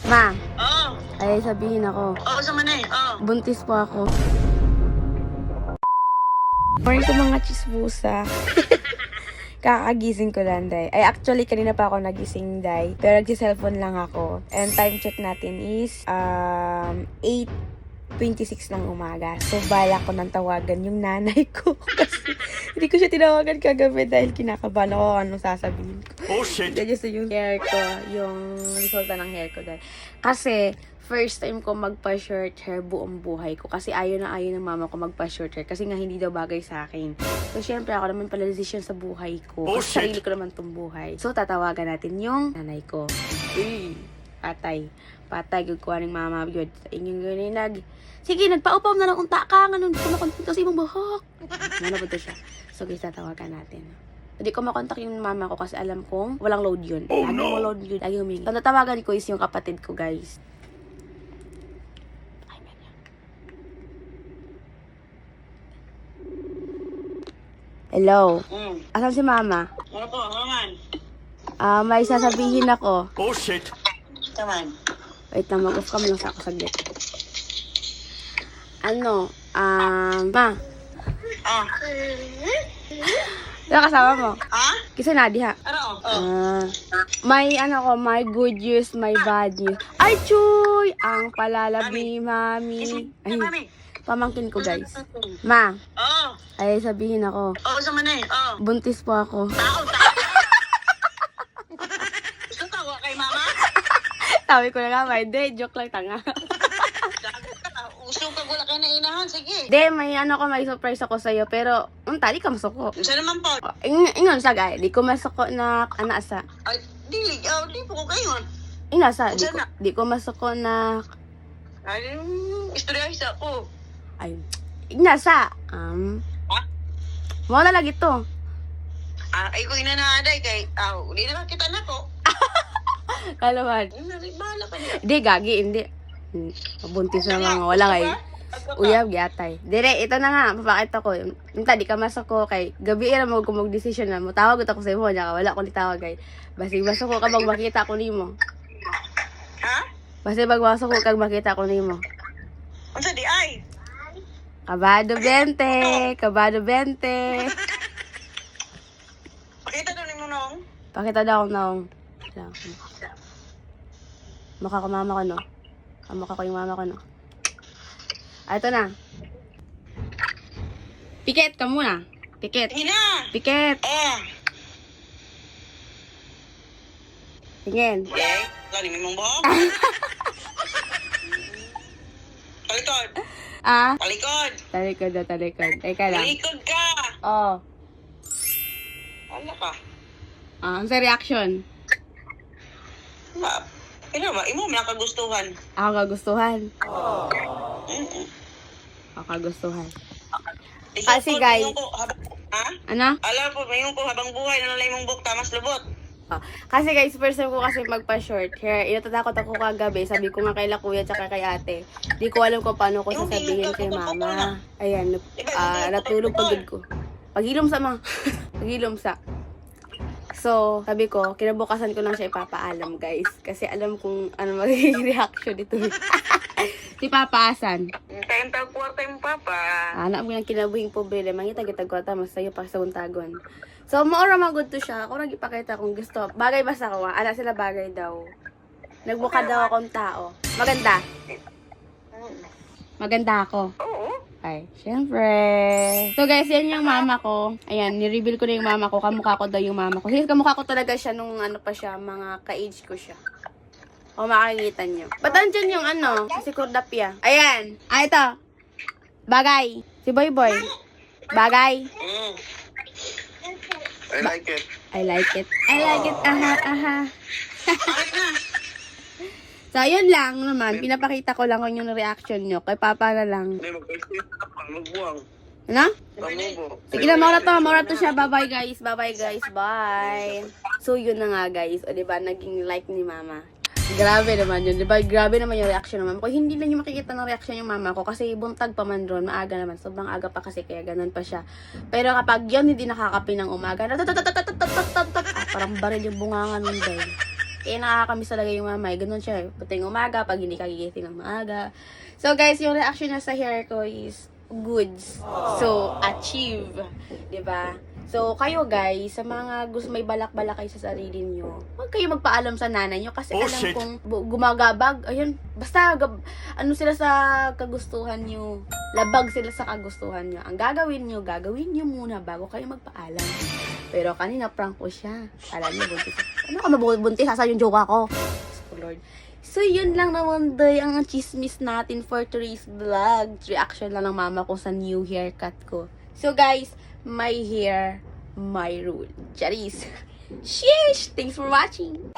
Ma, Oo. ay sabihin ako. Oo, sa manay. Oo. Buntis po ako. Morning ko mga chisbusa. Kakagising ko lang, day. Ay, actually, kanina pa ako nagising, day. Pero nagsi-cellphone lang ako. And time check natin is 8:26 ng umaga. So, bala ko nang tawagan yung nanay ko. Kasi hindi ko siya tinawagan kagabi dahil kinakabahan ako kung anong sasabihin ko. Oh, shit! Ganyan sa yung hair ko, yung resulta ng hair ko dahil. Kasi, first time ko magpa-short hair buong buhay ko. Kasi ayaw ng mama ko magpa-short hair. Kasi nga hindi daw bagay sa akin. So, syempre, ako naman pala decision sa buhay ko. Oh, Kasi shit! sarili ko naman tong buhay. So, tatawagan natin yung nanay ko. Uy, patay. Patay, gagkuha ng mama. Yun, sa inyong ganinag. Sige, nagpaupaw na lang unta ka. Ganun, kumakontinto sa imong buhok. Ano ba ito siya? So, guys, tatawagan natin. Hindi ko makontak yung mama ko kasi alam kong walang load yun. Oh, Lagi no! mo load yun. Lagi humingi. So, tatawagan ko is yung kapatid ko, guys. Hello? Asan si mama? Ano po, naman? May sasabihin ako. Oh, shit! Naman. Wait lang, mag-off ka muna sa ako saglit. Ano? Ma. Ah. Sino kasama mo? Ha? Kasi Nadi ha. Ano? Oh. May my good news, my bad news. Ay, chuy! Ang palalab ni mami. Ay, Mami. pamangkin ko, guys. Ma, Oo. ay sabihin ako. Oo, sa manay. Oo. Buntis po ako. Tao, tao. Gusto tawa kay mama? Sabi ko na nga, hindi. Joke lang, tanga. Gusto ka wala kayo na inahan. Sige. Hindi, may surprise ako sa'yo. Pero, tali ka masuko. Saan naman po? Ingon sa gay, di ko masuko na anasa. Ay, dili. Di po ko kayo. Inasa, Sana. di ko masuko na, Ay, istorya isa ko. ay, inasa. Ha? Mo na lagi to. Ay, ko inanaaday kay... Hindi naman kita na ko. Kalaman. Bahala ka niya. Hindi, gagi, hindi. Mabuntis na mga wala kay. Uyab, gyatay. Dire, ito na nga, papakita ko. Di ka masuko kay, gabi ira mo kung mag-decision na mo. Tawag ko sa imo, niya ka, wala ko nitawag kay. Basig masuko ka bang makita ko nimo. Ha? Basig bag masuko kag makita ko nimo. Ang sa di ay. Kabado 20, kabado 20. Pakita doon mo nung. Pakita daw akong mukha ko mama ko, no? Mukha ko yung mama ko, no? Ito na. Pikit ka muna. Pikit. Hina! Pikit. Tingin. Okay. Lali mo mong buhok. Palikod. Palikod. Talikod na, talikod. Teka lang. Palikod ka. Oh. Wala ka. Ang sa reaction. Imo mo nakagustuhan. Ako kagustuhan. Mm-mm. Ako kagustuhan. Isip Kasi, ko, guys. mayroon ko habang... Ha? Ano? Alam po, mayroon ko habang buhay na nalay mong buhok tamas lubot. Kasi guys, first time ko kasi magpa-short hair. Inatatakot ako kagabi. Sabi ko nga kay la kuya tsaka kay ate. Di ko alam kung paano ko sasabihin kay mama. Ayan, natulog pagod ko. Paghilom sa mga. Paghilom sa. So, sabi ko, kinabukasan ko lang siya ipapaalam, guys. Kasi alam kung ano magiging reaction dito. Si Papa Asan. Kayang tagpuwarta yung papa. Anak mo yung kinabuhing pobrele. Mangita-gitag ko ata, mas sa'yo pa sa untagon. So, maura magod to siya. Ako nagipakita kung gusto. Bagay basta ko, ala sila bagay daw. Nagbuka daw akong tao. Maganda. Maganda ako. Oo. Ay, syempre. So guys, yan yung mama ko. Ayan, ni-reveal ko na yung mama ko. Kamukha ko daw yung mama ko. Kasi kamukha ko talaga siya nung ano pa siya, mga ka-age ko siya. O makikita nyo. Ba't andyan yung ano? Si Kordapia. Ayan. Ito. Bagay. Si Boy Boy. Bagay. I like it. I like it. I like it. Aha, aha. So, yun lang naman. Pinapakita ko lang kung yung reaction nyo. Kay Papa na lang. Hindi, magbuwang. Ano? Pamubo. Sige na, maura to siya. Bye-bye, guys. Bye-bye, guys. Bye. So, yun na nga, guys. O, diba, naging like ni Mama. Grabe naman yun, diba? Grabe naman yung reaction ng mama ko. Hindi na niyo makikita ng reaction yung mama ko kasi buntag pa man ron, maaga naman. Sobrang aga pa kasi kaya ganun pa siya. Pero kapag yun hindi nakakapi ng umaga, parang baril yung bungangan nun dahil. Eh, nakakamiss talaga yung mama. Ganun siya. Puting umaga, pag hindi ka gigising ng maaga. So, guys, yung reaction niya sa hair ko is goods. So, achieve. 'Di ba? So, kayo guys, sa mga gusto may balak-balak kayo sa sarili nyo, huwag kayo magpaalam sa nanay nyo kasi alam kong gumagabag, ayun, basta ano sila sa kagustuhan nyo, labag sila sa kagustuhan nyo. Ang gagawin nyo muna bago kayo magpaalam. Pero kanina prank ko siya. Alam niyo, buntis. Ano ka mabuntis? Asa yung joke ako? Oh Lord. So, yun lang naman day ang chismis natin for today's vlog. Reaction lang ng mama ko sa new haircut ko. So, guys, my hair, my rule. Charis. Sheesh! Thanks for watching!